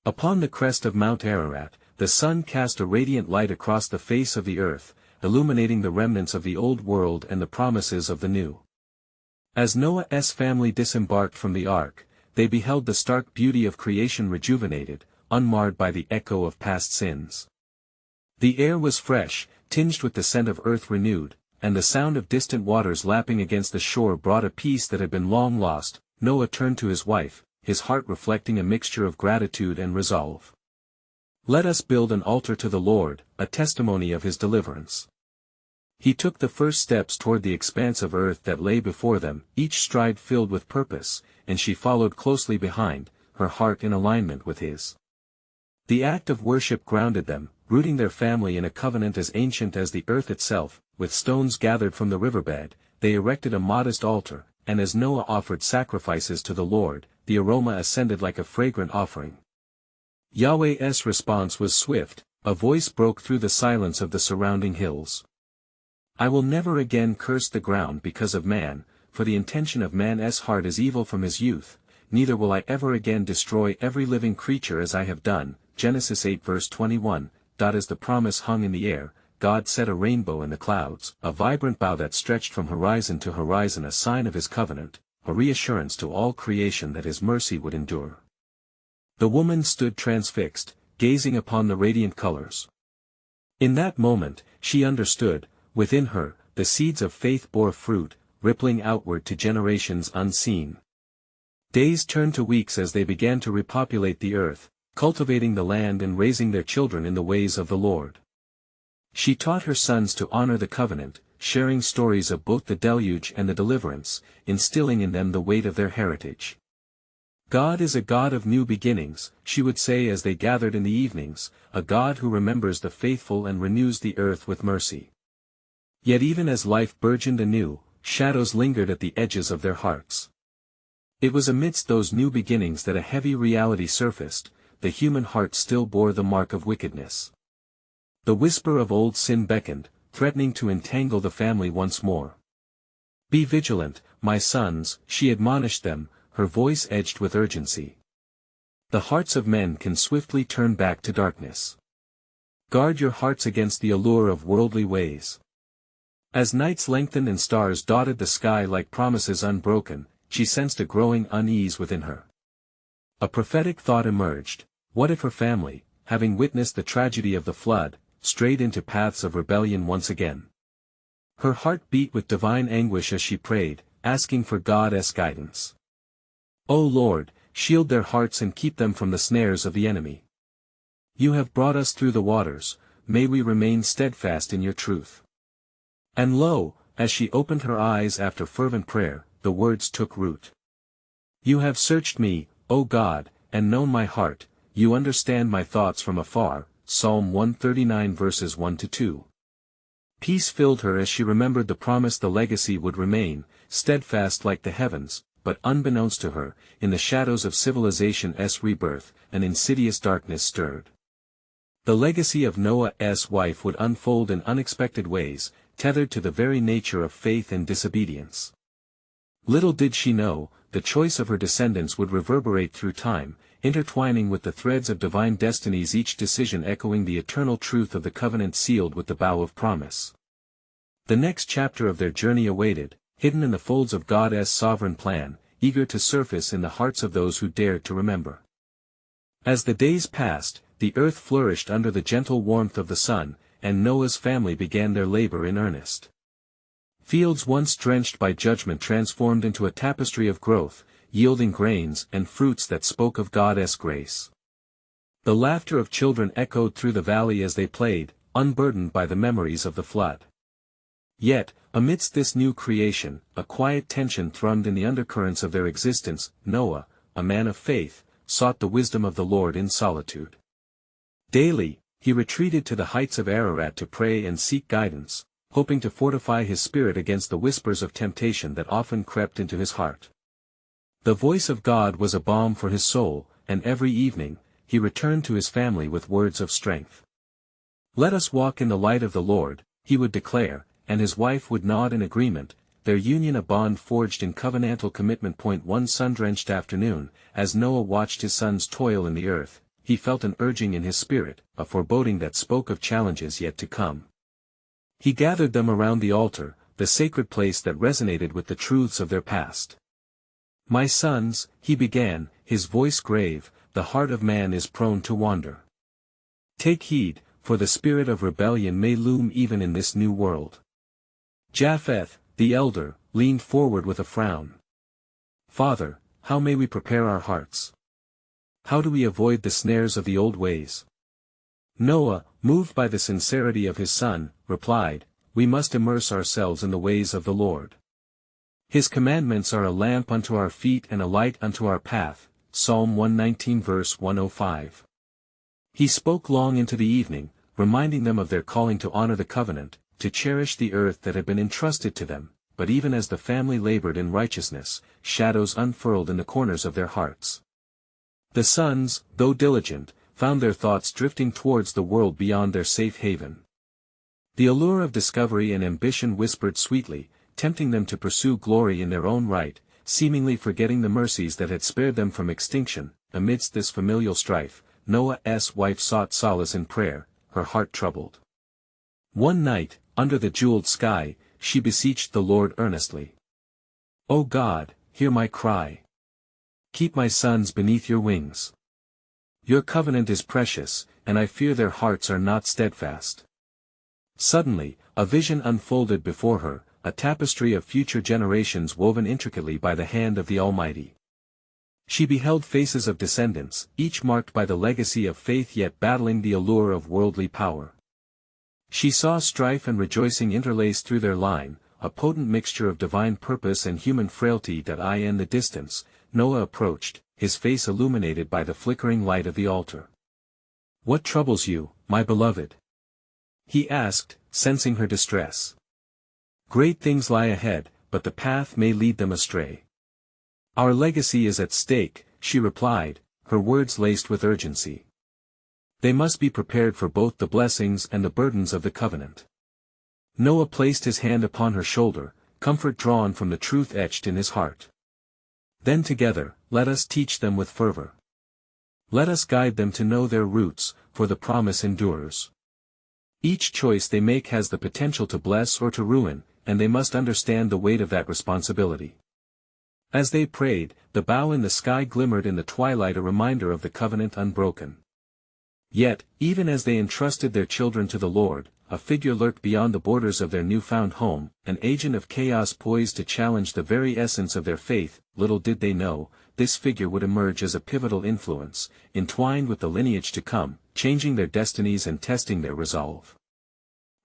Upon the crest of Mount Ararat, the sun cast a radiant light across the face of the earth, illuminating the remnants of the old world and the promises of the new. As Noah's family disembarked from the ark, they beheld the stark beauty of creation rejuvenated, unmarred by the echo of past sins. The air was fresh, tinged with the scent of earth renewed, and the sound of distant waters lapping against the shore brought a peace that had been long lost. Noah turned to his wife, his heart reflecting a mixture of gratitude and resolve. "Let us build an altar to the Lord, a testimony of his deliverance." He took the first steps toward the expanse of earth that lay before them, each stride filled with purpose, and she followed closely behind, her heart in alignment with his. The act of worship grounded them, rooting their family in a covenant as ancient as the earth itself. With stones gathered from the riverbed, they erected a modest altar, and as Noah offered sacrifices to the Lord, the aroma ascended like a fragrant offering. Yahweh's response was swift, a voice broke through the silence of the surrounding hills. "I will never again curse the ground because of man, for the intention of man's heart is evil from his youth, neither will I ever again destroy every living creature as I have done." Genesis 8 verse 21. As the promise hung in the air, God set a rainbow in the clouds, a vibrant bow that stretched from horizon to horizon, a sign of his covenant, a reassurance to all creation that his mercy would endure. The woman stood transfixed, gazing upon the radiant colors. In that moment, she understood, within her, the seeds of faith bore fruit, rippling outward to generations unseen. Days turned to weeks as they began to repopulate the earth, cultivating the land and raising their children in the ways of the Lord. She taught her sons to honor the covenant, sharing stories of both the deluge and the deliverance, instilling in them the weight of their heritage. "God is a God of new beginnings," she would say as they gathered in the evenings, "a God who remembers the faithful and renews the earth with mercy." Yet even as life burgeoned anew, shadows lingered at the edges of their hearts. It was amidst those new beginnings that a heavy reality surfaced: the human heart still bore the mark of wickedness. The whisper of old sin beckoned, threatening to entangle the family once more. "Be vigilant, my sons," she admonished them, her voice edged with urgency. "The hearts of men can swiftly turn back to darkness. Guard your hearts against the allure of worldly ways." As nights lengthened and stars dotted the sky like promises unbroken, she sensed a growing unease within her. A prophetic thought emerged: what if her family, having witnessed the tragedy of the flood, strayed into paths of rebellion once again? Her heart beat with divine anguish as she prayed, asking for God's guidance. "O Lord, shield their hearts and keep them from the snares of the enemy. You have brought us through the waters, may we remain steadfast in your truth." And lo, as she opened her eyes after fervent prayer, the words took root. "You have searched me, O God, and known my heart, you understand my thoughts from afar." Psalm 139 verses 1-2. Peace filled her as she remembered the promise the legacy would remain, steadfast like the heavens, but unbeknownst to her, in the shadows of civilization's rebirth, an insidious darkness stirred. The legacy of Noah's wife would unfold in unexpected ways, tethered to the very nature of faith and disobedience. Little did she know, the choice of her descendants would reverberate through time, intertwining with the threads of divine destinies, each decision echoing the eternal truth of the covenant sealed with the bow of promise. The next chapter of their journey awaited, hidden in the folds of God's sovereign plan, eager to surface in the hearts of those who dared to remember. As the days passed, the earth flourished under the gentle warmth of the sun, and Noah's family began their labor in earnest. Fields once drenched by judgment transformed into a tapestry of growth, yielding grains and fruits that spoke of God's grace. The laughter of children echoed through the valley as they played, unburdened by the memories of the flood. Yet, amidst this new creation, a quiet tension thrummed in the undercurrents of their existence. Noah, a man of faith, sought the wisdom of the Lord in solitude. Daily, he retreated to the heights of Ararat to pray and seek guidance, hoping to fortify his spirit against the whispers of temptation that often crept into his heart. The voice of God was a balm for his soul, and every evening, he returned to his family with words of strength. "Let us walk in the light of the Lord," he would declare, and his wife would nod in agreement, their union a bond forged in covenantal commitment. One sun-drenched afternoon, as Noah watched his sons toil in the earth, he felt an urging in his spirit, a foreboding that spoke of challenges yet to come. He gathered them around the altar, the sacred place that resonated with the truths of their past. "My sons," he began, his voice grave, "the heart of man is prone to wander. Take heed, for the spirit of rebellion may loom even in this new world." Japheth, the elder, leaned forward with a frown. "Father, how may we prepare our hearts? How do we avoid the snares of the old ways?" Noah, moved by the sincerity of his son, replied, "We must immerse ourselves in the ways of the Lord. His commandments are a lamp unto our feet and a light unto our path." Psalm 119 verse 105. He spoke long into the evening, reminding them of their calling to honor the covenant, to cherish the earth that had been entrusted to them, but even as the family labored in righteousness, shadows unfurled in the corners of their hearts. The sons, though diligent, found their thoughts drifting towards the world beyond their safe haven. The allure of discovery and ambition whispered sweetly, tempting them to pursue glory in their own right, seemingly forgetting the mercies that had spared them from extinction. Amidst this familial strife, Noah's wife sought solace in prayer, her heart troubled. One night, under the jeweled sky, she beseeched the Lord earnestly. "O God, hear my cry. Keep my sons beneath your wings. Your covenant is precious, and I fear their hearts are not steadfast." Suddenly, a vision unfolded before her, a tapestry of future generations woven intricately by the hand of the Almighty. She beheld faces of descendants, each marked by the legacy of faith yet battling the allure of worldly power. She saw strife and rejoicing interlaced through their line, a potent mixture of divine purpose and human frailty. In the distance, Noah approached, his face illuminated by the flickering light of the altar. "What troubles you, my beloved?" he asked, sensing her distress. "Great things lie ahead, but the path may lead them astray." "Our legacy is at stake," she replied, her words laced with urgency. "They must be prepared for both the blessings and the burdens of the covenant." Noah placed his hand upon her shoulder, comfort drawn from the truth etched in his heart. "Then together, let us teach them with fervor. Let us guide them to know their roots, for the promise endures. Each choice they make has the potential to bless or to ruin, and they must understand the weight of that responsibility." As they prayed, the bow in the sky glimmered in the twilight, a reminder of the covenant unbroken. Yet, even as they entrusted their children to the Lord, a figure lurked beyond the borders of their newfound home, an agent of chaos poised to challenge the very essence of their faith. Little did they know, this figure would emerge as a pivotal influence, entwined with the lineage to come, changing their destinies and testing their resolve.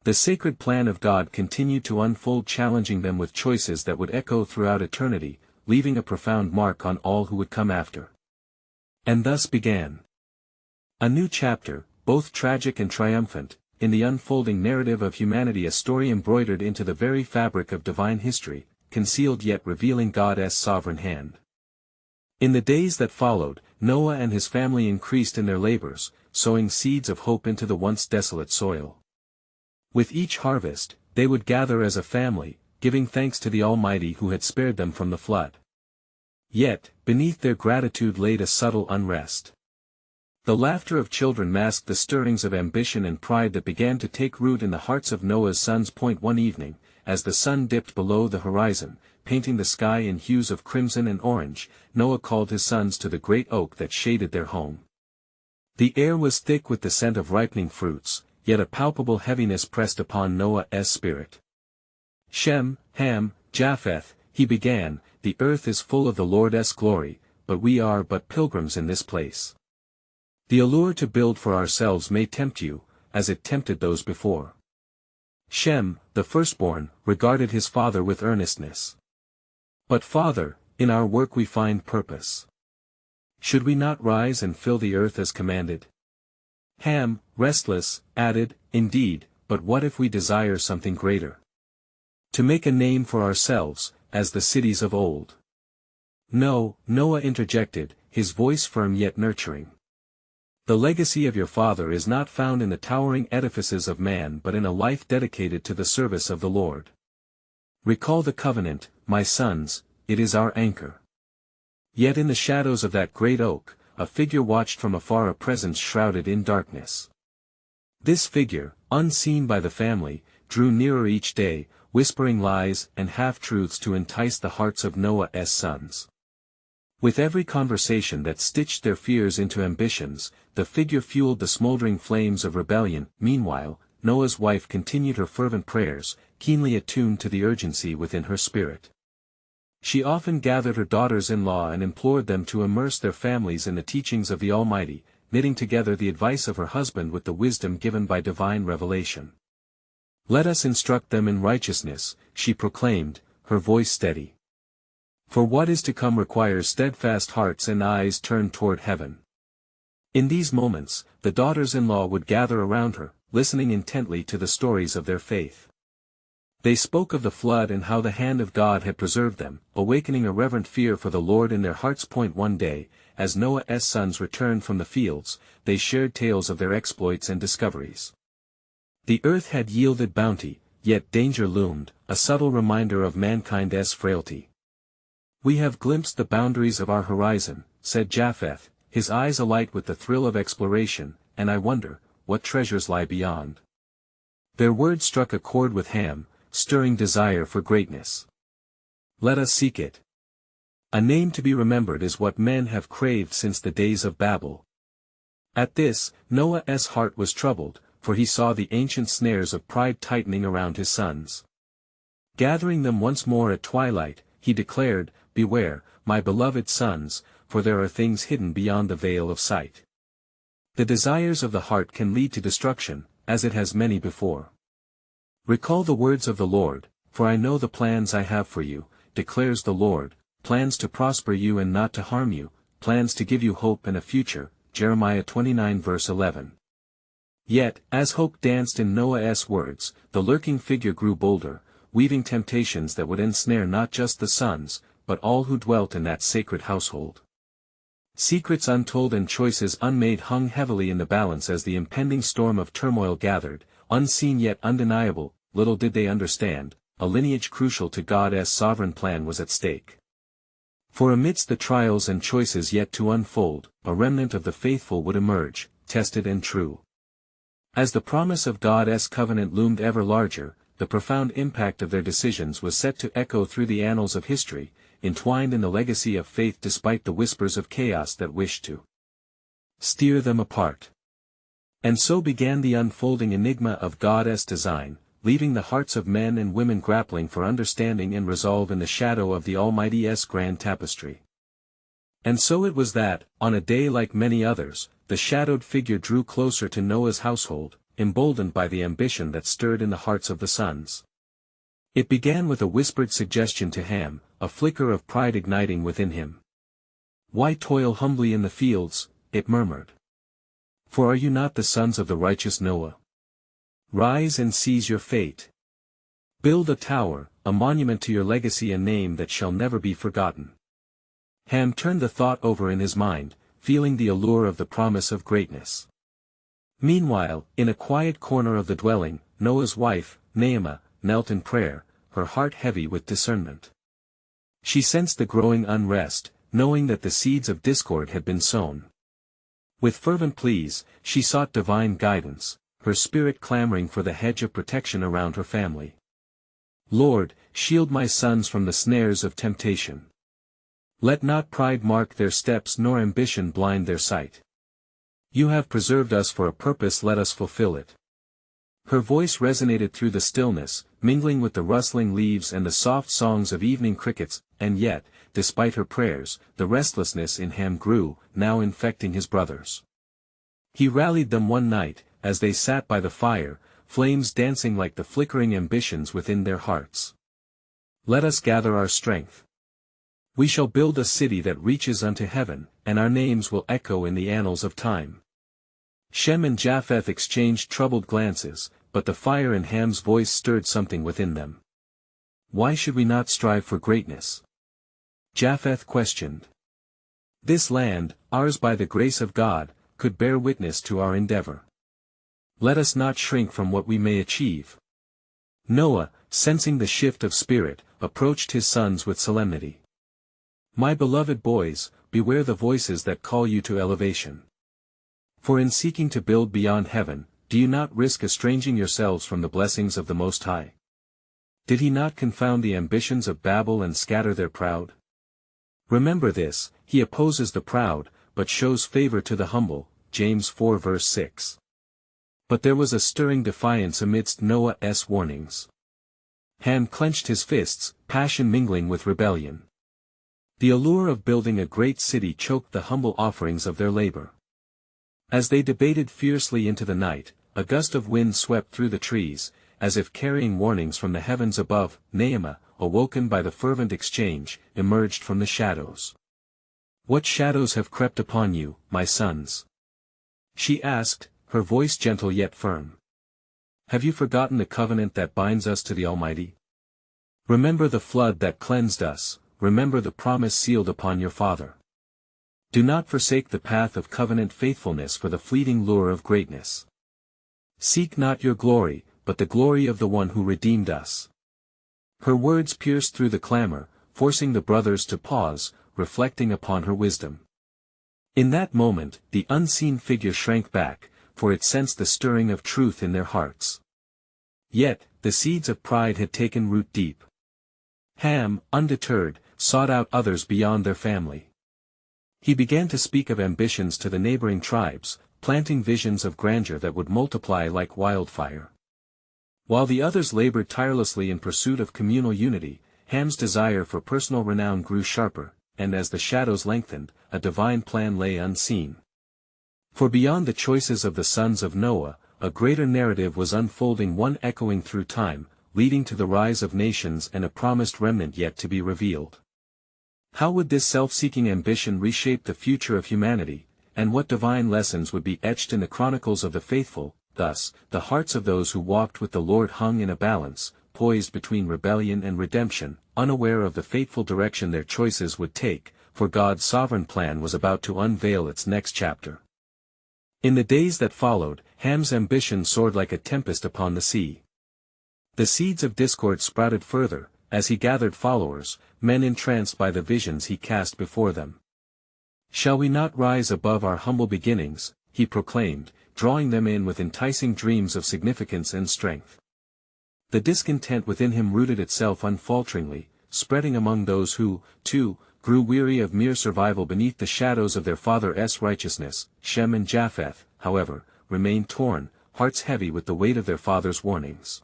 The sacred plan of God continued to unfold, challenging them with choices that would echo throughout eternity, leaving a profound mark on all who would come after. And thus began a new chapter, both tragic and triumphant, in the unfolding narrative of humanity, a story embroidered into the very fabric of divine history, concealed yet revealing God's sovereign hand. In the days that followed, Noah and his family increased in their labors, sowing seeds of hope into the once desolate soil. With each harvest, they would gather as a family, giving thanks to the Almighty who had spared them from the flood. Yet, beneath their gratitude laid a subtle unrest. The laughter of children masked the stirrings of ambition and pride that began to take root in the hearts of Noah's sons. One evening, as the sun dipped below the horizon, painting the sky in hues of crimson and orange, Noah called his sons to the great oak that shaded their home. The air was thick with the scent of ripening fruits, yet a palpable heaviness pressed upon Noah's spirit. "Shem, Ham, Japheth," he began, "the earth is full of the Lord's glory, but we are but pilgrims in this place. The allure to build for ourselves may tempt you, as it tempted those before." Shem, the firstborn, regarded his father with earnestness. "But father, in our work we find purpose. Should we not rise and fill the earth as commanded?" Ham, restless, added, "Indeed, but what if we desire something greater? To make a name for ourselves, as the cities of old." "No," Noah interjected, his voice firm yet nurturing. "The legacy of your father is not found in the towering edifices of man but in a life dedicated to the service of the Lord. Recall the covenant, my sons, it is our anchor. Yet in the shadows of that great oak, a figure watched from afar, a presence shrouded in darkness. This figure, unseen by the family, drew nearer each day, whispering lies and half-truths to entice the hearts of Noah's sons. With every conversation that stitched their fears into ambitions, the figure fueled the smoldering flames of rebellion. Meanwhile, Noah's wife continued her fervent prayers, keenly attuned to the urgency within her spirit. She often gathered her daughters-in-law and implored them to immerse their families in the teachings of the Almighty, knitting together the advice of her husband with the wisdom given by divine revelation. "Let us instruct them in righteousness," she proclaimed, her voice steady. "For what is to come requires steadfast hearts and eyes turned toward heaven." In these moments, the daughters-in-law would gather around her, listening intently to the stories of their faith. They spoke of the flood and how the hand of God had preserved them, awakening a reverent fear for the Lord in their hearts. One day, as Noah's sons returned from the fields, they shared tales of their exploits and discoveries. The earth had yielded bounty, yet danger loomed, a subtle reminder of mankind's frailty. "We have glimpsed the boundaries of our horizon," said Japheth, his eyes alight with the thrill of exploration, "and I wonder, what treasures lie beyond?" Their words struck a chord with Ham, stirring desire for greatness. "Let us seek it. A name to be remembered is what men have craved since the days of Babel." At this, Noah's heart was troubled, for he saw the ancient snares of pride tightening around his sons. Gathering them once more at twilight, he declared, "Beware, my beloved sons, for there are things hidden beyond the veil of sight." The desires of the heart can lead to destruction, as it has many before. "Recall the words of the Lord, for I know the plans I have for you, declares the Lord, plans to prosper you and not to harm you, plans to give you hope and a future." Jeremiah 29 verse 11. Yet, as hope danced in Noah's words, the lurking figure grew bolder, weaving temptations that would ensnare not just the sons, but all who dwelt in that sacred household. Secrets untold and choices unmade hung heavily in the balance as the impending storm of turmoil gathered, unseen yet undeniable. Little did they understand, a lineage crucial to God's sovereign plan was at stake. For amidst the trials and choices yet to unfold, a remnant of the faithful would emerge, tested and true. As the promise of God's covenant loomed ever larger, the profound impact of their decisions was set to echo through the annals of history, entwined in the legacy of faith despite the whispers of chaos that wished to steer them apart. And so began the unfolding enigma of God's design, leaving the hearts of men and women grappling for understanding and resolve in the shadow of the Almighty's grand tapestry. And so it was that, on a day like many others, the shadowed figure drew closer to Noah's household, emboldened by the ambition that stirred in the hearts of the sons. It began with a whispered suggestion to Ham, a flicker of pride igniting within him. "Why toil humbly in the fields?" it murmured. "For are you not the sons of the righteous Noah? Rise and seize your fate. Build a tower, a monument to your legacy, a name that shall never be forgotten." Ham turned the thought over in his mind, feeling the allure of the promise of greatness. Meanwhile, in a quiet corner of the dwelling, Noah's wife, Naamah, knelt in prayer, her heart heavy with discernment. She sensed the growing unrest, knowing that the seeds of discord had been sown. With fervent pleas, she sought divine guidance, her spirit clamoring for the hedge of protection around her family. "Lord, shield my sons from the snares of temptation. Let not pride mark their steps nor ambition blind their sight. You have preserved us for a purpose, let us fulfill it." Her voice resonated through the stillness, mingling with the rustling leaves and the soft songs of evening crickets, and yet, despite her prayers, the restlessness in Ham grew, now infecting his brothers. He rallied them one night, as they sat by the fire, flames dancing like the flickering ambitions within their hearts. "Let us gather our strength. We shall build a city that reaches unto heaven, and our names will echo in the annals of time." Shem and Japheth exchanged troubled glances, but the fire in Ham's voice stirred something within them. "Why should we not strive for greatness?" Japheth questioned. "This land, ours by the grace of God, could bear witness to our endeavor. Let us not shrink from what we may achieve." Noah, sensing the shift of spirit, approached his sons with solemnity. "My beloved boys, beware the voices that call you to elevation. For in seeking to build beyond heaven, do you not risk estranging yourselves from the blessings of the Most High? Did he not confound the ambitions of Babel and scatter their proud? Remember this, he opposes the proud, but shows favor to the humble, James 4 verse 6. But there was a stirring defiance amidst Noah's warnings. Ham clenched his fists, passion mingling with rebellion. The allure of building a great city choked the humble offerings of their labor. As they debated fiercely into the night, a gust of wind swept through the trees, as if carrying warnings from the heavens above. Naamah, awoken by the fervent exchange, emerged from the shadows. "What shadows have crept upon you, my sons?" she asked, her voice gentle yet firm. "Have you forgotten the covenant that binds us to the Almighty? Remember the flood that cleansed us, remember the promise sealed upon your father. Do not forsake the path of covenant faithfulness for the fleeting lure of greatness. Seek not your glory, but the glory of the one who redeemed us." Her words pierced through the clamor, forcing the brothers to pause, reflecting upon her wisdom. In that moment, the unseen figure shrank back, for it sensed the stirring of truth in their hearts. Yet, the seeds of pride had taken root deep. Ham, undeterred, sought out others beyond their family. He began to speak of ambitions to the neighboring tribes, planting visions of grandeur that would multiply like wildfire. While the others labored tirelessly in pursuit of communal unity, Ham's desire for personal renown grew sharper, and as the shadows lengthened, a divine plan lay unseen. For beyond the choices of the sons of Noah, a greater narrative was unfolding, one echoing through time, leading to the rise of nations and a promised remnant yet to be revealed. How would this self-seeking ambition reshape the future of humanity, and what divine lessons would be etched in the chronicles of the faithful? Thus, the hearts of those who walked with the Lord hung in a balance, poised between rebellion and redemption, unaware of the fateful direction their choices would take, for God's sovereign plan was about to unveil its next chapter. In the days that followed, Ham's ambition soared like a tempest upon the sea. The seeds of discord sprouted further, as he gathered followers, men entranced by the visions he cast before them. "Shall we not rise above our humble beginnings?" he proclaimed, drawing them in with enticing dreams of significance and strength. The discontent within him rooted itself unfalteringly, spreading among those who, too, grew weary of mere survival beneath the shadows of their father's righteousness. Shem and Japheth, however, remained torn, hearts heavy with the weight of their father's warnings.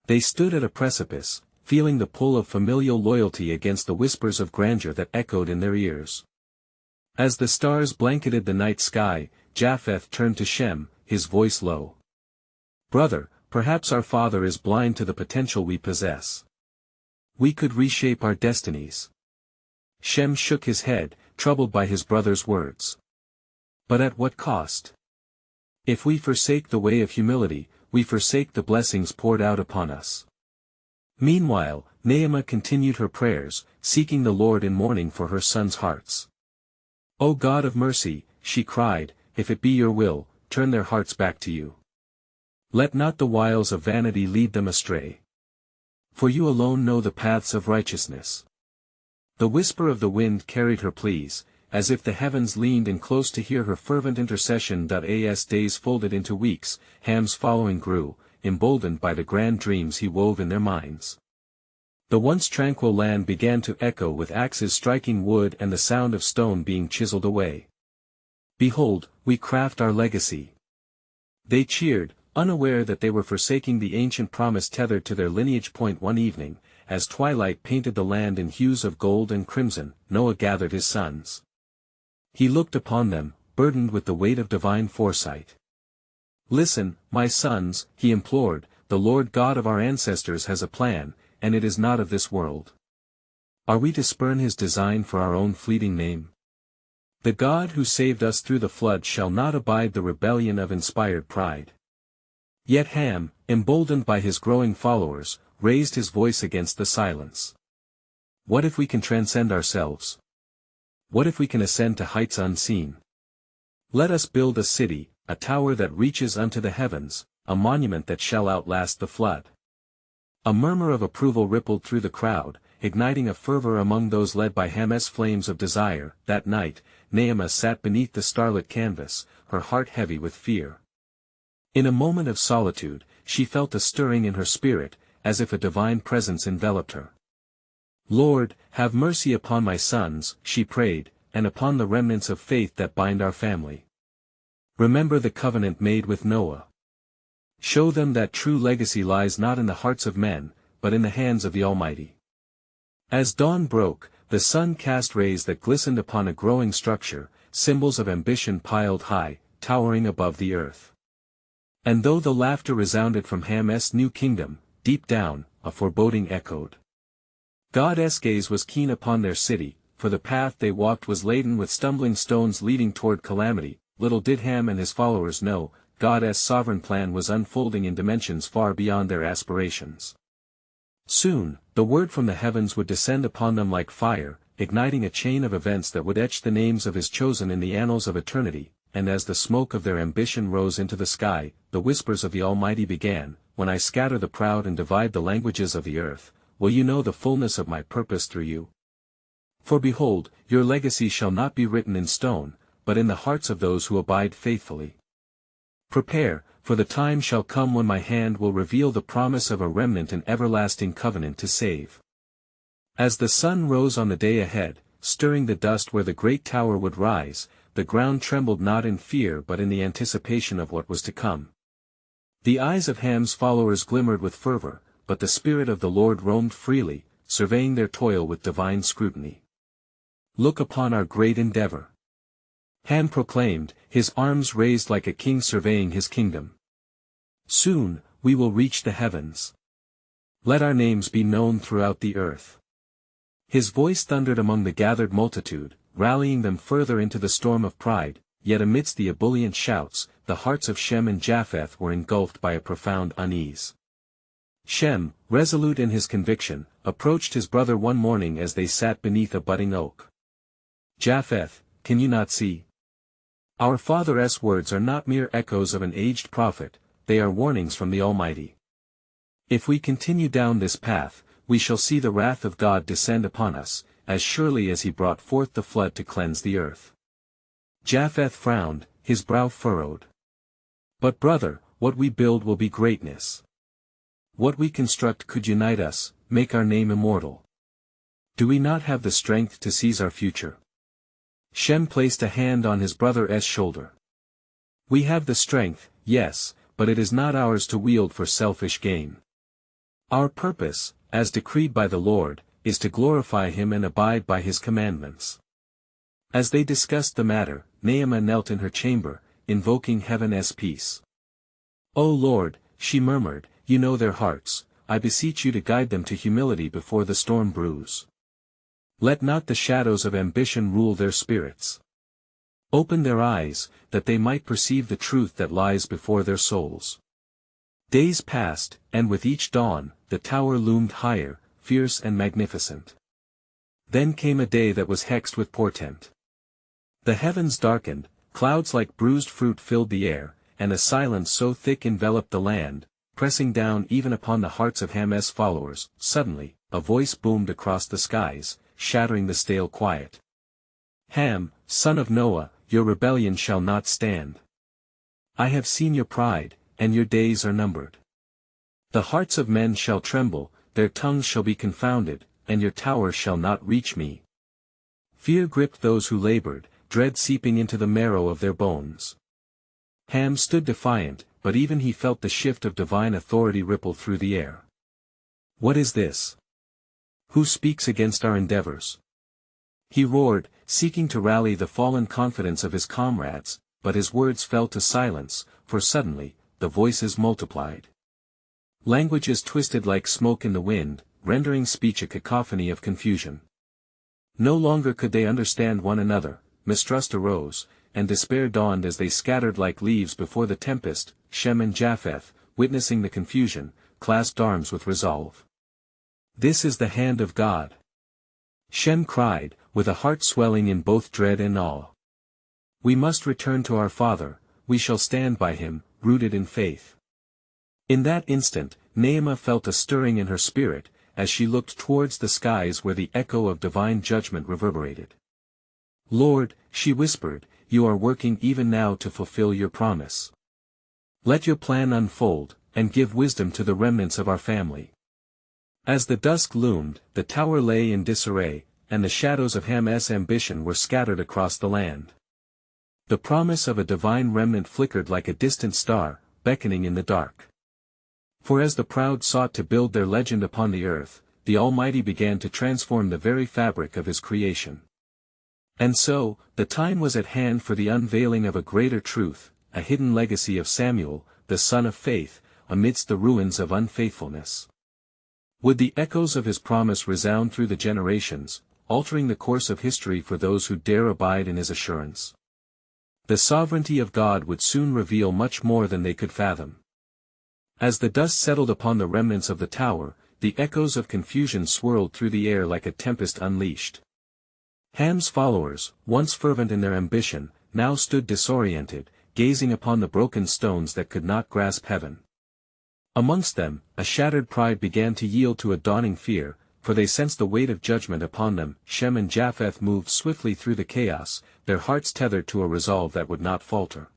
They stood at a precipice, feeling the pull of familial loyalty against the whispers of grandeur that echoed in their ears. As the stars blanketed the night sky, Japheth turned to Shem, his voice low. "Brother, perhaps our father is blind to the potential we possess. We could reshape our destinies." Shem shook his head, troubled by his brother's words. "But at what cost? If we forsake the way of humility, we forsake the blessings poured out upon us." Meanwhile, Naamah continued her prayers, seeking the Lord in mourning for her sons' hearts. "O God of mercy," she cried, "if it be your will, turn their hearts back to you. Let not the wiles of vanity lead them astray. For you alone know the paths of righteousness." The whisper of the wind carried her pleas, as if the heavens leaned in close to hear her fervent intercession. As days folded into weeks, Ham's following grew, emboldened by the grand dreams he wove in their minds. The once tranquil land began to echo with axes striking wood and the sound of stone being chiseled away. "Behold, we craft our legacy." They cheered, unaware that they were forsaking the ancient promise tethered to their lineage. One evening, as twilight painted the land in hues of gold and crimson, Noah gathered his sons. He looked upon them, burdened with the weight of divine foresight. "Listen, my sons," he implored, "the Lord God of our ancestors has a plan, and it is not of this world. Are we to spurn his design for our own fleeting name? The God who saved us through the flood shall not abide the rebellion of inspired pride." Yet Ham, emboldened by his growing followers, raised his voice against the silence. "What if we can transcend ourselves? What if we can ascend to heights unseen? Let us build a city, a tower that reaches unto the heavens, a monument that shall outlast the flood." A murmur of approval rippled through the crowd, igniting a fervor among those led by Ham's flames of desire. That night, Naamah sat beneath the starlit canvas, her heart heavy with fear. In a moment of solitude, she felt a stirring in her spirit, as if a divine presence enveloped her. "Lord, have mercy upon my sons," she prayed, "and upon the remnants of faith that bind our family. Remember the covenant made with Noah. Show them that true legacy lies not in the hearts of men, but in the hands of the Almighty." As dawn broke, the sun cast rays that glistened upon a growing structure, symbols of ambition piled high, towering above the earth. And though the laughter resounded from Ham's new kingdom, deep down, a foreboding echoed. God's gaze was keen upon their city, for the path they walked was laden with stumbling stones leading toward calamity. Little did Ham and his followers know, God's sovereign plan was unfolding in dimensions far beyond their aspirations. Soon, the word from the heavens would descend upon them like fire, igniting a chain of events that would etch the names of his chosen in the annals of eternity, and as the smoke of their ambition rose into the sky, the whispers of the Almighty began, "When I scatter the proud and divide the languages of the earth, will you know the fullness of my purpose through you? For behold, your legacy shall not be written in stone, but in the hearts of those who abide faithfully. Prepare, for the time shall come when my hand will reveal the promise of a remnant and everlasting covenant to save." As the sun rose on the day ahead, stirring the dust where the great tower would rise, the ground trembled not in fear but in the anticipation of what was to come. The eyes of Ham's followers glimmered with fervor, but the Spirit of the Lord roamed freely, surveying their toil with divine scrutiny. "Look upon our great endeavor," Ham proclaimed, his arms raised like a king surveying his kingdom. "Soon, we will reach the heavens. Let our names be known throughout the earth." His voice thundered among the gathered multitude, rallying them further into the storm of pride, yet amidst the ebullient shouts, the hearts of Shem and Japheth were engulfed by a profound unease. Shem, resolute in his conviction, approached his brother one morning as they sat beneath a budding oak. "Japheth, can you not see? Our father's words are not mere echoes of an aged prophet, they are warnings from the Almighty. If we continue down this path, we shall see the wrath of God descend upon us, as surely as he brought forth the flood to cleanse the earth." Japheth frowned, his brow furrowed. "But brother, what we build will be greatness. What we construct could unite us, make our name immortal. Do we not have the strength to seize our future?" Shem placed a hand on his brother's shoulder. "We have the strength, yes, but it is not ours to wield for selfish gain. Our purpose, as decreed by the Lord, is to glorify him and abide by his commandments." As they discussed the matter, Naamah knelt in her chamber, invoking heaven's peace. "O Lord," she murmured, "you know their hearts, I beseech you to guide them to humility before the storm brews. Let not the shadows of ambition rule their spirits. Open their eyes, that they might perceive the truth that lies before their souls." Days passed, and with each dawn, the tower loomed higher, fierce and magnificent. Then came a day that was hexed with portent. The heavens darkened, clouds like bruised fruit filled the air, and a silence so thick enveloped the land, pressing down even upon the hearts of Ham's followers. Suddenly, a voice boomed across the skies, shattering the stale quiet. "Ham, son of Noah, your rebellion shall not stand. I have seen your pride, and your days are numbered. The hearts of men shall tremble, their tongues shall be confounded, and your tower shall not reach me." Fear gripped those who labored, dread seeping into the marrow of their bones. Ham stood defiant, but even he felt the shift of divine authority ripple through the air. "What is this? Who speaks against our endeavors?" he roared, seeking to rally the fallen confidence of his comrades, but his words fell to silence, for suddenly, the voices multiplied. Languages twisted like smoke in the wind, rendering speech a cacophony of confusion. No longer could they understand one another, mistrust arose, and despair dawned as they scattered like leaves before the tempest. Shem and Japheth, witnessing the confusion, clasped arms with resolve. "This is the hand of God," Shem cried, with a heart swelling in both dread and awe. "We must return to our father, we shall stand by him, rooted in faith." In that instant, Naamah felt a stirring in her spirit, as she looked towards the skies where the echo of divine judgment reverberated. "Lord," she whispered, "you are working even now to fulfill your promise. Let your plan unfold, and give wisdom to the remnants of our family." As the dusk loomed, the tower lay in disarray, and the shadows of Ham's ambition were scattered across the land. The promise of a divine remnant flickered like a distant star, beckoning in the dark. For as the proud sought to build their legend upon the earth, the Almighty began to transform the very fabric of His creation. And so, the time was at hand for the unveiling of a greater truth, a hidden legacy of Samuel, the son of faith, amidst the ruins of unfaithfulness. Would the echoes of His promise resound through the generations, altering the course of history for those who dare abide in His assurance? The sovereignty of God would soon reveal much more than they could fathom. As the dust settled upon the remnants of the tower, the echoes of confusion swirled through the air like a tempest unleashed. Ham's followers, once fervent in their ambition, now stood disoriented, gazing upon the broken stones that could not grasp heaven. Amongst them, a shattered pride began to yield to a dawning fear, for they sensed the weight of judgment upon them. Shem and Japheth moved swiftly through the chaos, their hearts tethered to a resolve that would not falter.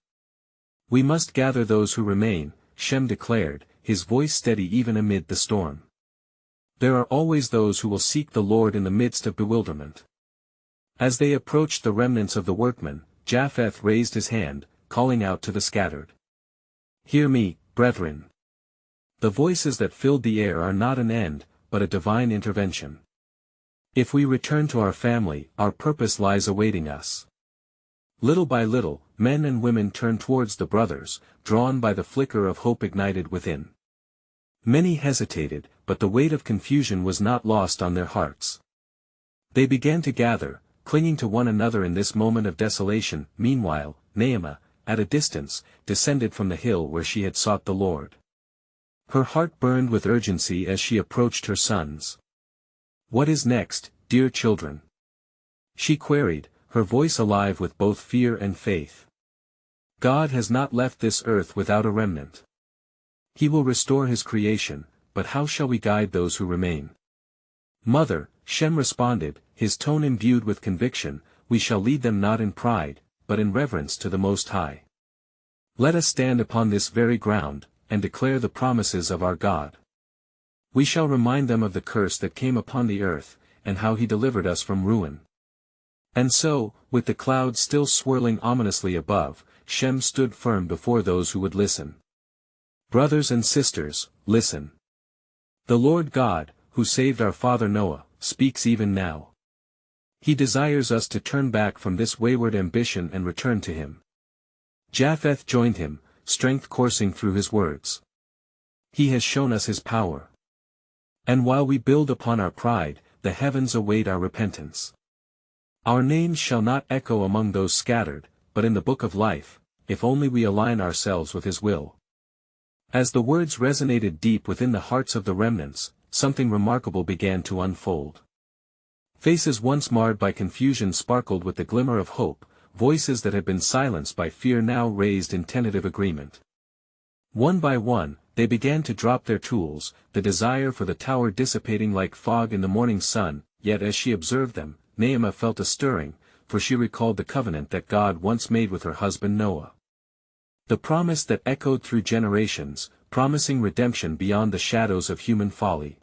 "We must gather those who remain," Shem declared, his voice steady even amid the storm. "There are always those who will seek the Lord in the midst of bewilderment." As they approached the remnants of the workmen, Japheth raised his hand, calling out to the scattered. "Hear me, brethren. The voices that filled the air are not an end, but a divine intervention. If we return to our family, our purpose lies awaiting us." Little by little, men and women turned towards the brothers, drawn by the flicker of hope ignited within. Many hesitated, but the weight of confusion was not lost on their hearts. They began to gather, clinging to one another in this moment of desolation. Meanwhile, Naamah, at a distance, descended from the hill where she had sought the Lord. Her heart burned with urgency as she approached her sons. "What is next, dear children?" she queried, her voice alive with both fear and faith. "God has not left this earth without a remnant. He will restore His creation, but how shall we guide those who remain?" "Mother," Shem responded, his tone imbued with conviction, "we shall lead them not in pride, but in reverence to the Most High. Let us stand upon this very ground, and declare the promises of our God. We shall remind them of the curse that came upon the earth, and how He delivered us from ruin." And so, with the clouds still swirling ominously above, Shem stood firm before those who would listen. "Brothers and sisters, listen. The Lord God, who saved our father Noah, speaks even now. He desires us to turn back from this wayward ambition and return to Him." Japheth joined him, strength coursing through his words. "He has shown us His power. And while we build upon our pride, the heavens await our repentance. Our names shall not echo among those scattered, but in the book of life, if only we align ourselves with His will." As the words resonated deep within the hearts of the remnants, something remarkable began to unfold. Faces once marred by confusion sparkled with the glimmer of hope, voices that had been silenced by fear now raised in tentative agreement. One by one, they began to drop their tools, the desire for the tower dissipating like fog in the morning sun. Yet as she observed them, Naamah felt a stirring, for she recalled the covenant that God once made with her husband Noah. The promise that echoed through generations, promising redemption beyond the shadows of human folly.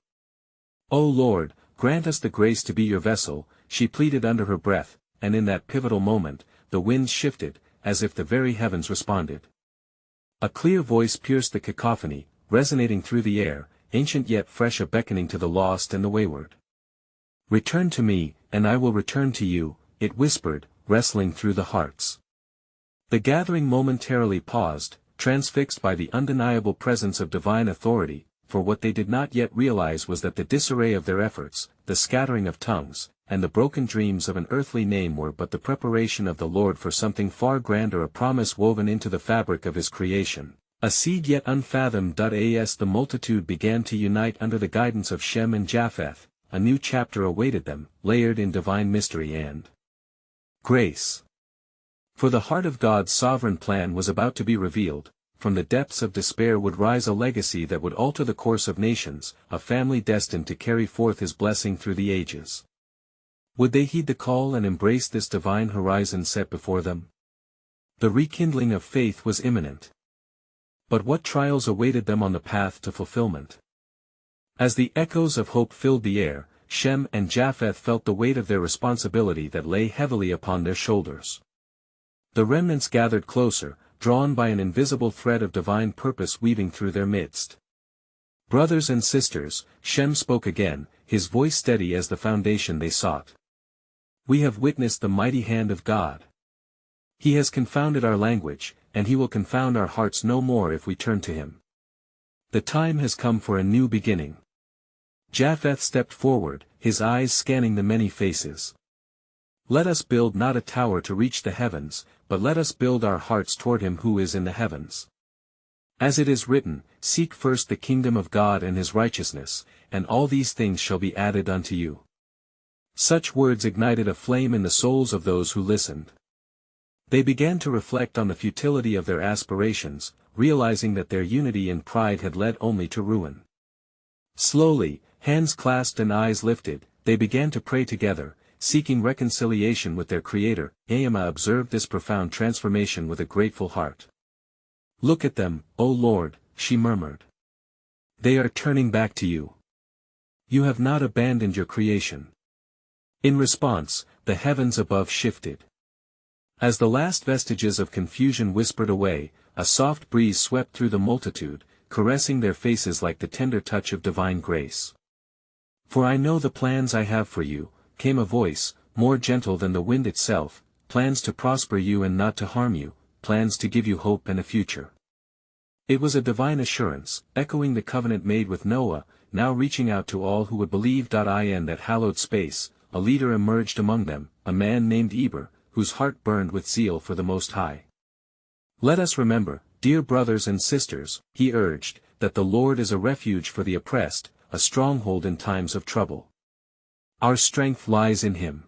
"O Lord, grant us the grace to be your vessel," she pleaded under her breath, and in that pivotal moment, the winds shifted, as if the very heavens responded. A clear voice pierced the cacophony, resonating through the air, ancient yet fresh, a beckoning to the lost and the wayward. "Return to me, and I will return to you," it whispered, wrestling through the hearts. The gathering momentarily paused, transfixed by the undeniable presence of divine authority, for what they did not yet realize was that the disarray of their efforts, the scattering of tongues, and the broken dreams of an earthly name were but the preparation of the Lord for something far grander, a promise woven into the fabric of His creation, a seed yet unfathomed. As the multitude began to unite under the guidance of Shem and Japheth, a new chapter awaited them, layered in divine mystery and grace. For the heart of God's sovereign plan was about to be revealed, from the depths of despair would rise a legacy that would alter the course of nations, a family destined to carry forth his blessing through the ages. Would they heed the call and embrace this divine horizon set before them? The rekindling of faith was imminent. But what trials awaited them on the path to fulfillment? As the echoes of hope filled the air, Shem and Japheth felt the weight of their responsibility that lay heavily upon their shoulders. The remnants gathered closer, drawn by an invisible thread of divine purpose weaving through their midst. Brothers and sisters, Shem spoke again, his voice steady as the foundation they sought. We have witnessed the mighty hand of God. He has confounded our language, and he will confound our hearts no more if we turn to him. The time has come for a new beginning. Japheth stepped forward, his eyes scanning the many faces. Let us build not a tower to reach the heavens, but let us build our hearts toward him who is in the heavens. As it is written, seek first the kingdom of God and his righteousness, and all these things shall be added unto you. Such words ignited a flame in the souls of those who listened. They began to reflect on the futility of their aspirations, realizing that their unity and pride had led only to ruin. Slowly, hands clasped and eyes lifted, they began to pray together, seeking reconciliation with their Creator. Naamah observed this profound transformation with a grateful heart. Look at them, O Lord, she murmured. They are turning back to you. You have not abandoned your creation. In response, the heavens above shifted. As the last vestiges of confusion whispered away, a soft breeze swept through the multitude, caressing their faces like the tender touch of divine grace. For I know the plans I have for you, came a voice, more gentle than the wind itself, plans to prosper you and not to harm you, plans to give you hope and a future. It was a divine assurance, echoing the covenant made with Noah, now reaching out to all who would believe. In that hallowed space, a leader emerged among them, a man named Eber, whose heart burned with zeal for the Most High. Let us remember, dear brothers and sisters, he urged, that the Lord is a refuge for the oppressed, a stronghold in times of trouble. Our strength lies in him.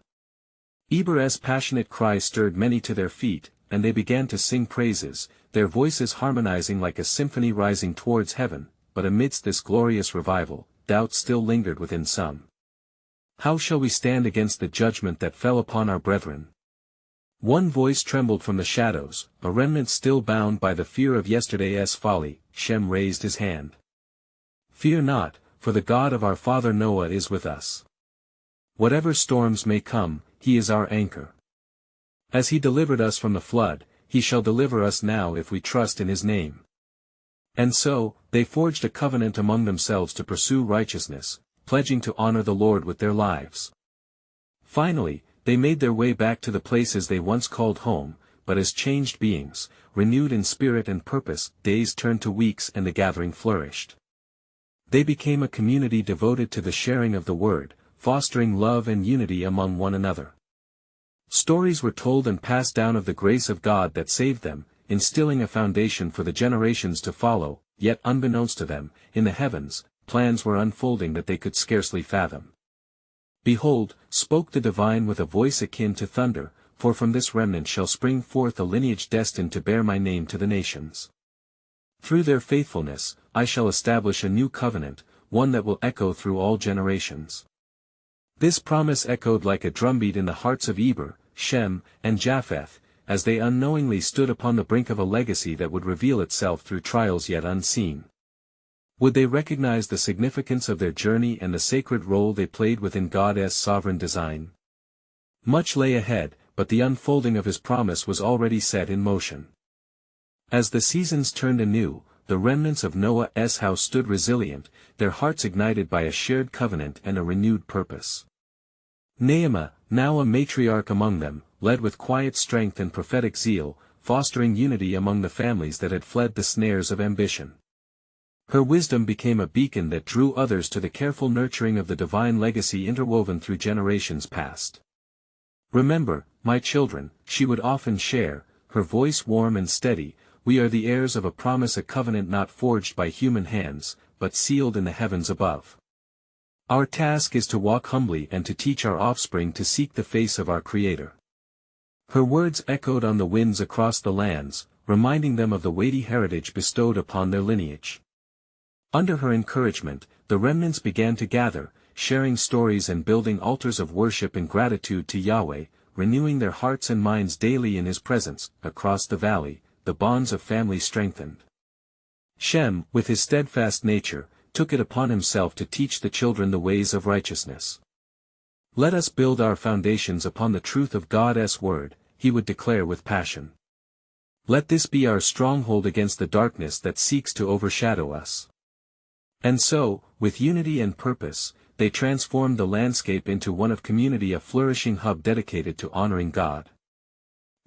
Eber's passionate cry stirred many to their feet, and they began to sing praises, their voices harmonizing like a symphony rising towards heaven. But amidst this glorious revival, doubt still lingered within some. How shall we stand against the judgment that fell upon our brethren? One voice trembled from the shadows, a remnant still bound by the fear of yesterday's folly. Shem raised his hand. Fear not, for the God of our father Noah is with us. Whatever storms may come, he is our anchor. As he delivered us from the flood, he shall deliver us now if we trust in his name. And so, they forged a covenant among themselves to pursue righteousness, pledging to honor the Lord with their lives. Finally, they made their way back to the places they once called home, but as changed beings, renewed in spirit and purpose. Days turned to weeks and the gathering flourished. They became a community devoted to the sharing of the word, fostering love and unity among one another. Stories were told and passed down of the grace of God that saved them, instilling a foundation for the generations to follow. Yet unbeknownst to them, in the heavens, plans were unfolding that they could scarcely fathom. Behold, spoke the divine with a voice akin to thunder, for from this remnant shall spring forth a lineage destined to bear my name to the nations. Through their faithfulness, I shall establish a new covenant, one that will echo through all generations. This promise echoed like a drumbeat in the hearts of Eber, Shem, and Japheth, as they unknowingly stood upon the brink of a legacy that would reveal itself through trials yet unseen. Would they recognize the significance of their journey and the sacred role they played within God's sovereign design? Much lay ahead, but the unfolding of his promise was already set in motion. As the seasons turned anew, the remnants of Noah's house stood resilient, their hearts ignited by a shared covenant and a renewed purpose. Naamah, now a matriarch among them, led with quiet strength and prophetic zeal, fostering unity among the families that had fled the snares of ambition. Her wisdom became a beacon that drew others to the careful nurturing of the divine legacy interwoven through generations past. Remember, my children, she would often share, her voice warm and steady, we are the heirs of a promise, a covenant not forged by human hands, but sealed in the heavens above. Our task is to walk humbly and to teach our offspring to seek the face of our Creator. Her words echoed on the winds across the lands, reminding them of the weighty heritage bestowed upon their lineage. Under her encouragement, the remnants began to gather, sharing stories and building altars of worship and gratitude to Yahweh, renewing their hearts and minds daily in His presence. Across the valley, the bonds of family strengthened. Shem, with his steadfast nature, took it upon himself to teach the children the ways of righteousness. "Let us build our foundations upon the truth of God's word," he would declare with passion. "Let this be our stronghold against the darkness that seeks to overshadow us." And so, with unity and purpose, they transformed the landscape into one of community, a flourishing hub dedicated to honoring God.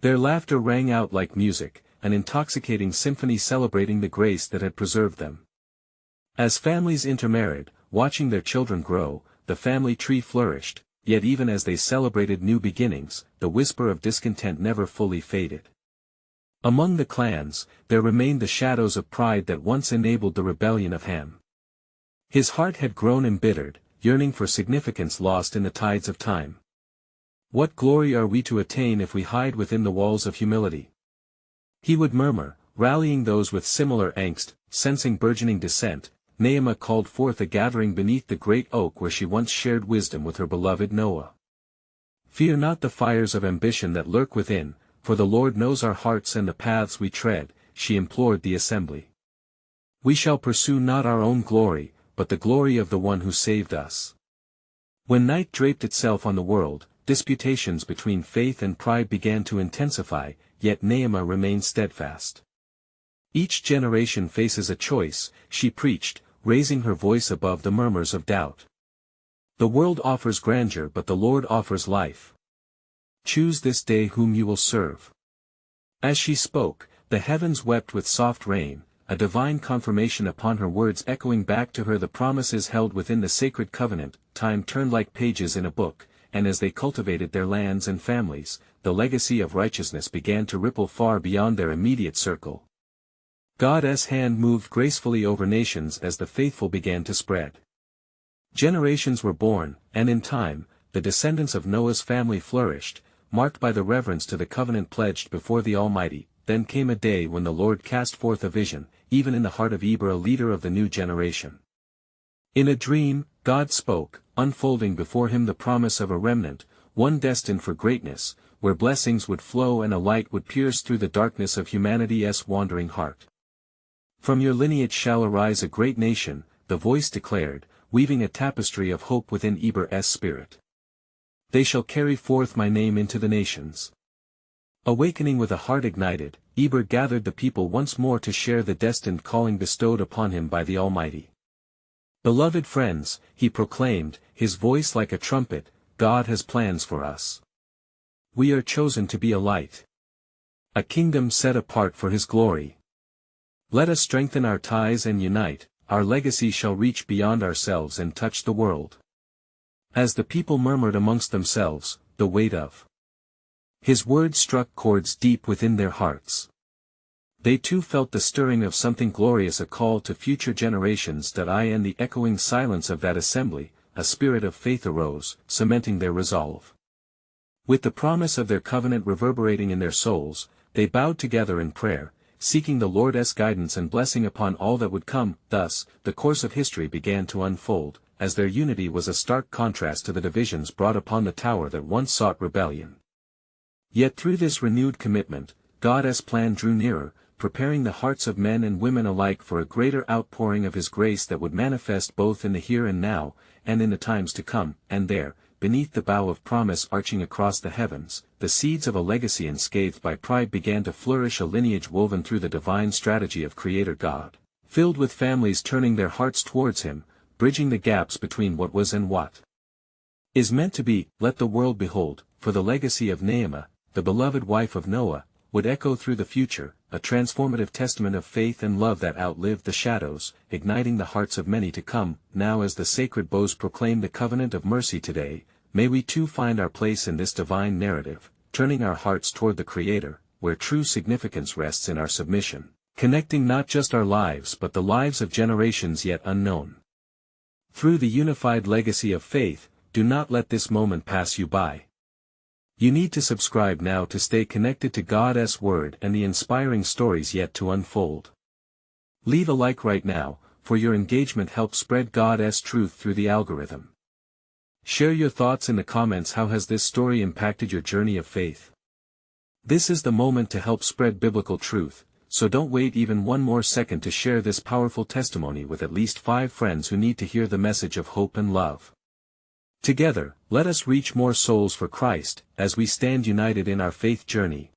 Their laughter rang out like music, an intoxicating symphony celebrating the grace that had preserved them. As families intermarried, watching their children grow, the family tree flourished, yet even as they celebrated new beginnings, the whisper of discontent never fully faded. Among the clans, there remained the shadows of pride that once enabled the rebellion of Ham. His heart had grown embittered, yearning for significance lost in the tides of time. "What glory are we to attain if we hide within the walls of humility?" he would murmur, rallying those with similar angst. Sensing burgeoning dissent, Naamah called forth a gathering beneath the great oak where she once shared wisdom with her beloved Noah. "Fear not the fires of ambition that lurk within, for the Lord knows our hearts and the paths we tread," she implored the assembly. "We shall pursue not our own glory, but the glory of the one who saved us." When night draped itself on the world, disputations between faith and pride began to intensify, yet Naamah remained steadfast. "Each generation faces a choice," she preached, raising her voice above the murmurs of doubt. "The world offers grandeur, but the Lord offers life. Choose this day whom you will serve." As she spoke, the heavens wept with soft rain, a divine confirmation upon her words, echoing back to her the promises held within the sacred covenant. Time turned like pages in a book, and as they cultivated their lands and families, the legacy of righteousness began to ripple far beyond their immediate circle. God's hand moved gracefully over nations as the faithful began to spread. Generations were born, and in time, the descendants of Noah's family flourished, marked by the reverence to the covenant pledged before the Almighty. Then came a day when the Lord cast forth a vision, even in the heart of Eber, a leader of the new generation. In a dream, God spoke, unfolding before him the promise of a remnant, one destined for greatness, where blessings would flow and a light would pierce through the darkness of humanity's wandering heart. "From your lineage shall arise a great nation," the voice declared, weaving a tapestry of hope within Eber's spirit. "They shall carry forth my name into the nations." Awakening with a heart ignited, Eber gathered the people once more to share the destined calling bestowed upon him by the Almighty. "Beloved friends," he proclaimed, his voice like a trumpet, "God has plans for us. We are chosen to be a light. A kingdom set apart for His glory. Let us strengthen our ties and unite, our legacy shall reach beyond ourselves and touch the world." As the people murmured amongst themselves, the weight of His word struck chords deep within their hearts. They too felt the stirring of something glorious, a call to future generations. That in the echoing silence of that assembly, a spirit of faith arose, cementing their resolve. With the promise of their covenant reverberating in their souls, they bowed together in prayer, seeking the Lord's guidance and blessing upon all that would come. Thus, the course of history began to unfold, as their unity was a stark contrast to the divisions brought upon the tower that once sought rebellion. Yet through this renewed commitment, God's plan drew nearer, preparing the hearts of men and women alike for a greater outpouring of His grace that would manifest both in the here and now, and in the times to come. And there, beneath the bough of promise arching across the heavens, the seeds of a legacy unscathed by pride began to flourish, a lineage woven through the divine strategy of Creator God, filled with families turning their hearts towards Him, bridging the gaps between what was and what is meant to be. Let the world behold, for the legacy of Naamah, the beloved wife of Noah, would echo through the future, a transformative testament of faith and love that outlived the shadows, igniting the hearts of many to come. Now as the sacred bows proclaim the covenant of mercy today, may we too find our place in this divine narrative, turning our hearts toward the Creator, where true significance rests in our submission, connecting not just our lives but the lives of generations yet unknown. Through the unified legacy of faith, do not let this moment pass you by. You need to subscribe now to stay connected to God's Word and the inspiring stories yet to unfold. Leave a like right now, for your engagement helps spread God's truth through the algorithm. Share your thoughts in the comments. How has this story impacted your journey of faith? This is the moment to help spread biblical truth, so don't wait even one more second to share this powerful testimony with at least 5 friends who need to hear the message of hope and love. Together, let us reach more souls for Christ, as we stand united in our faith journey.